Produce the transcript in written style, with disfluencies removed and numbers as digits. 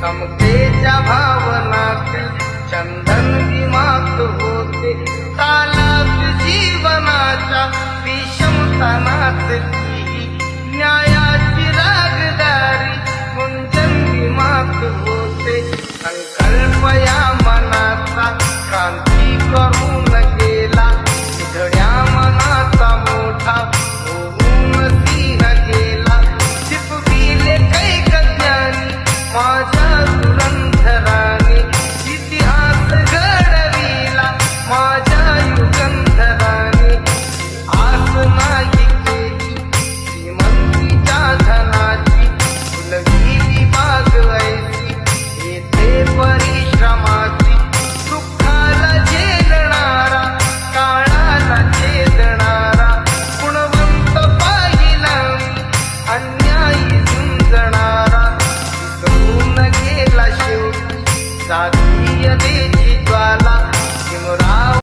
समतेच्या भावनातील चंदन दिमाग होते तालात जीवनाच्या विषमतनात न्यायाची रागदारी गुंजन दिमाग होते संकल्प या मनाचा क्रांती करून गेला निधड्या मनाचा मोठा होऊन सिंह गेला शिपविले कैक ज्ञानी माझ्या धुरंधराने इतिहास घडविला माझ्या युगंधराने आस नाही केली श्रीमंतीच्या धनाची फुलविली बाग ऐसी येथे परिश्रमाची दुःखाला झेलणारा काळाला छेदणारा गुणवंत पाहिला मी अन्यायी झुंजणारा विसरून गेला शेवटी जातीयतेची ज्वाला